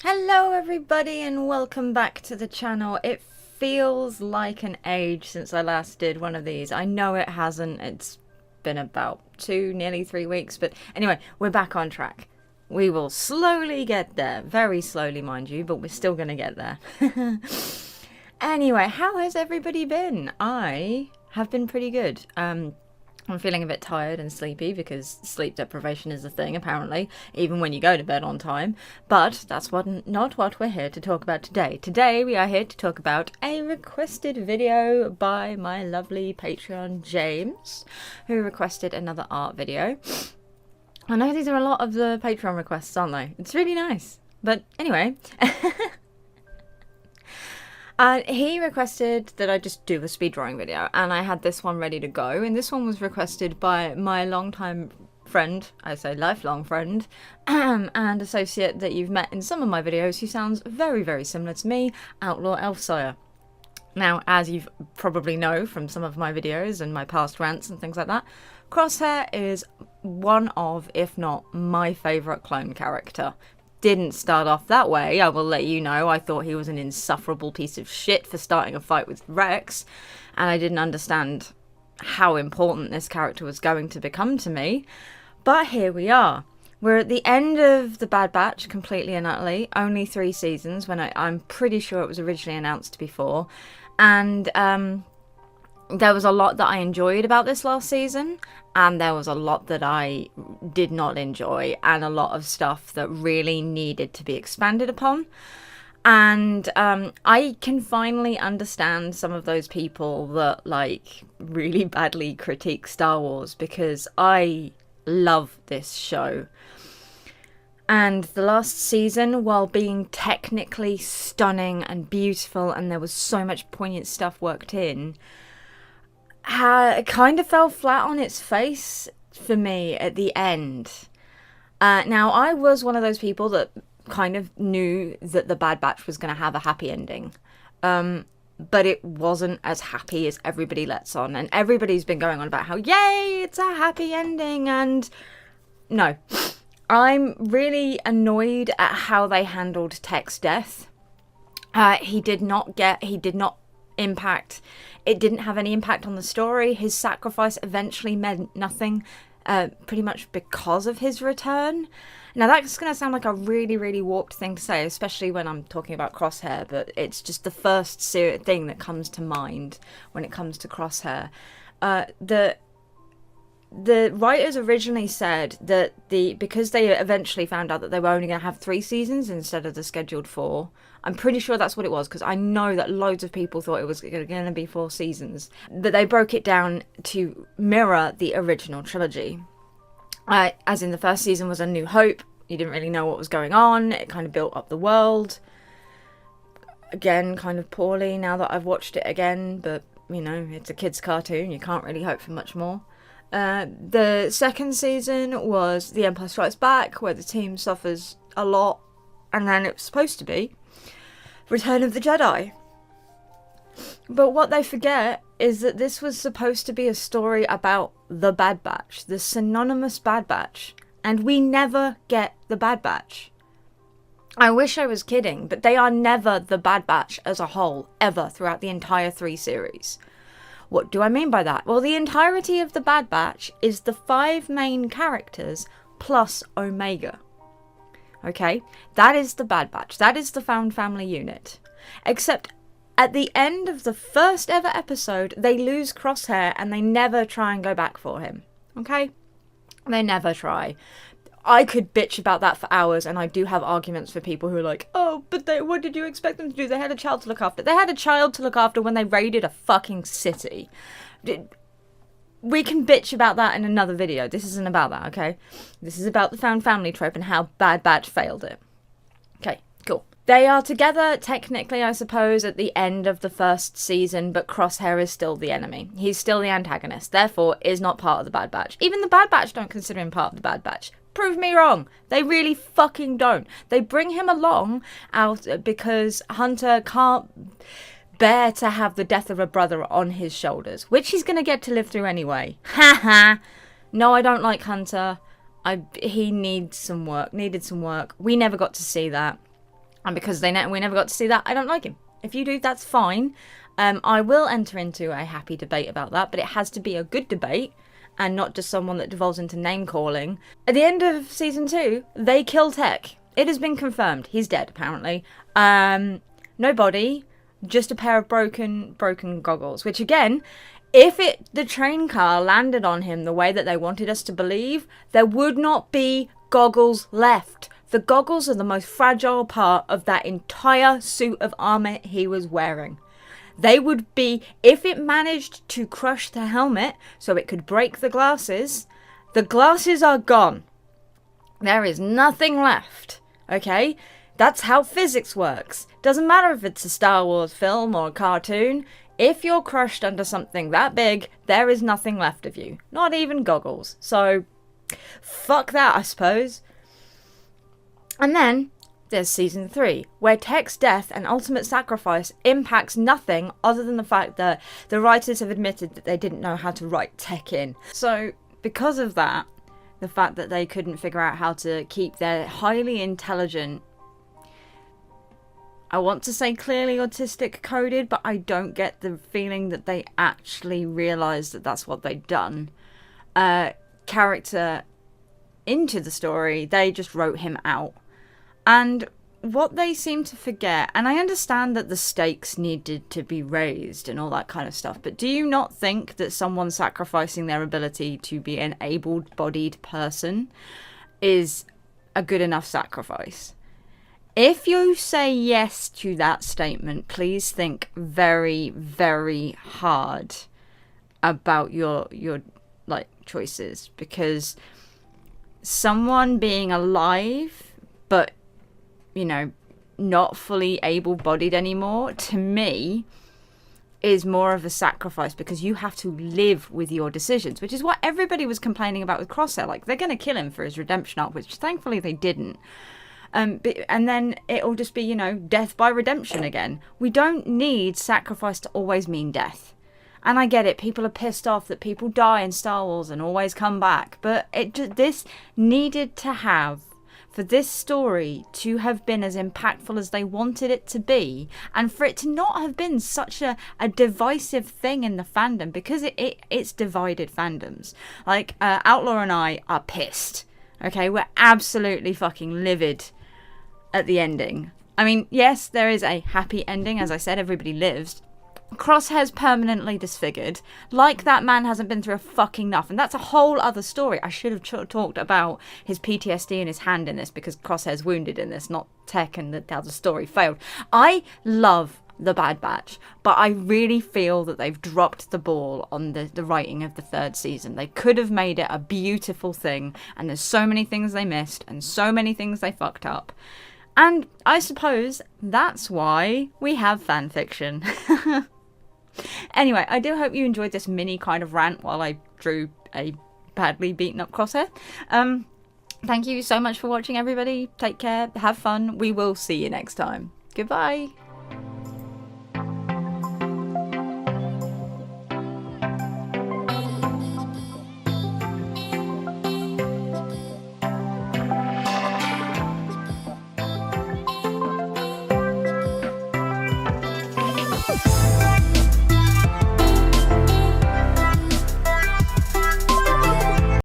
Hello everybody and welcome back to the channel. It feels like an age since I last did one of these. I know it hasn't. It's been about nearly 3 weeks, but anyway, we're back on track. We will slowly get there. Very slowly, mind you, but we're still gonna get there. Anyway, how has everybody been? I have been pretty good. I'm feeling a bit tired and sleepy because sleep deprivation is a thing, apparently, even when you go to bed on time. But that's not what we're here to talk about today. Today we are here to talk about a requested video by my lovely Patreon James, who requested another art video. I know these are a lot of the Patreon requests, aren't they? It's really nice. But anyway... he requested that I just do a speed drawing video, and I had this one ready to go, and this one was requested by my longtime friend, I say lifelong friend, and associate that you've met in some of my videos, who sounds very, very similar to me, Outlaw Elfsire. Now, as you probably know from some of my videos and my past rants and things like that, Crosshair is one of, if not my favourite clone character. Didn't start off that way, I will let you know. I thought he was an insufferable piece of shit for starting a fight with Rex, and I didn't understand how important this character was going to become to me. But here we are. We're at the end of the Bad Batch, completely and utterly. Only 3 seasons, when I'm pretty sure it was originally announced before. And there was a lot that I enjoyed about this last season, and there was a lot that I did not enjoy, and a lot of stuff that really needed to be expanded upon. And I can finally understand some of those people that like really badly critique Star Wars, because I love this show. And the last season, while being technically stunning and beautiful, and there was so much poignant stuff worked in, it kind of fell flat on its face for me at the end. Now, I was one of those people that kind of knew that the Bad Batch was going to have a happy ending. But it wasn't as happy as everybody lets on. And everybody's been going on about how, yay, it's a happy ending. And no, I'm really annoyed at how they handled Tech's death. He did not impact. It didn't have any impact on the story. His sacrifice eventually meant nothing, pretty much because of his return. Now that's going to sound like a really, really warped thing to say, especially when I'm talking about Crosshair, but it's just the first thing that comes to mind when it comes to Crosshair. The writers originally said that because they eventually found out that they were only going to have 3 seasons instead of the scheduled 4. I'm pretty sure that's what it was, because I know that loads of people thought it was going to be 4 seasons. But they broke it down to mirror the original trilogy. As in, the first season was A New Hope. You didn't really know what was going on. It kind of built up the world. Again, kind of poorly now that I've watched it again. But, you know, it's a kid's cartoon. You can't really hope for much more. The second season was The Empire Strikes Back, where the team suffers a lot. And then it was supposed to be Return of the Jedi. But what they forget is that this was supposed to be a story about the Bad Batch, the synonymous Bad Batch, and we never get the Bad Batch. I wish I was kidding, but they are never the Bad Batch as a whole, ever, throughout the entire 3 series. What do I mean by that? Well, the entirety of the Bad Batch is the 5 main characters plus Omega. Okay, that is the Bad Batch. That is the Found Family unit. Except at the end of the first ever episode, they lose Crosshair and they never try and go back for him. Okay? They never try. I could bitch about that for hours, and I do have arguments for people who are like, oh, but what did you expect them to do? They had a child to look after. They had a child to look after when they raided a fucking city. We can bitch about that in another video. This isn't about that, okay? This is about the Found Family trope and how Bad Batch failed it. Okay, cool. They are together, technically, I suppose, at the end of the first season, but Crosshair is still the enemy. He's still the antagonist, therefore is not part of the Bad Batch. Even the Bad Batch don't consider him part of the Bad Batch. Prove me wrong. They really fucking don't. They bring him along out because Hunter can't bear to have the death of a brother on his shoulders, which he's going to get to live through anyway. Ha. No, I don't like Hunter. He needed some work. We never got to see that. And because we never got to see that, I don't like him. If you do, that's fine. I will enter into a happy debate about that, but it has to be a good debate and not just someone that devolves into name calling. At the end of season 2, they kill Tech. It has been confirmed. He's dead, apparently. No body, just a pair of broken goggles. Which again, if the train car landed on him the way that they wanted us to believe, there would not be goggles left. The goggles are the most fragile part of that entire suit of armor he was wearing. They would be, if it managed to crush the helmet so it could break the glasses are gone. There is nothing left, okay? That's how physics works. Doesn't matter if it's a Star Wars film or a cartoon. If you're crushed under something that big, there is nothing left of you. Not even goggles. So, fuck that, I suppose. And then there's season 3, where Tech's death and ultimate sacrifice impacts nothing other than the fact that the writers have admitted that they didn't know how to write Tech in. So because of that, the fact that they couldn't figure out how to keep their highly intelligent, I want to say clearly autistic coded, but I don't get the feeling that they actually realised that that's what they'd done, character into the story. They just wrote him out. And what they seem to forget, and I understand that the stakes needed to be raised and all that kind of stuff, but do you not think that someone sacrificing their ability to be an able-bodied person is a good enough sacrifice? If you say yes to that statement, please think very, very hard about your like choices, because someone being alive but, you know, not fully able-bodied anymore, to me, is more of a sacrifice, because you have to live with your decisions, which is what everybody was complaining about with Crosshair. Like, they're going to kill him for his redemption arc, which thankfully they didn't. And then it'll just be, you know, death by redemption again. We don't need sacrifice to always mean death. And I get it, people are pissed off that people die in Star Wars and always come back, but this needed to have, for this story to have been as impactful as they wanted it to be, and for it to not have been such a divisive thing in the fandom, because it's divided fandoms. Like, Outlaw and I are pissed, okay? We're absolutely fucking livid at the ending. I mean, yes, there is a happy ending, as I said, everybody lives. Crosshair's permanently disfigured. Like, that man hasn't been through a fucking enough, and that's a whole other story. I should have talked about his PTSD in his hand in this, because Crosshair's wounded in this, not Tech, and how the story failed. I love The Bad Batch, but I really feel that they've dropped the ball on the writing of the 3rd season. They could have made it a beautiful thing, and there's so many things they missed, and so many things they fucked up. And I suppose that's why we have fan fiction. Anyway, I do hope you enjoyed this mini kind of rant while I drew a badly beaten up Crosshair. Thank you so much for watching, everybody. Take care, have fun. We will see you next time. Goodbye.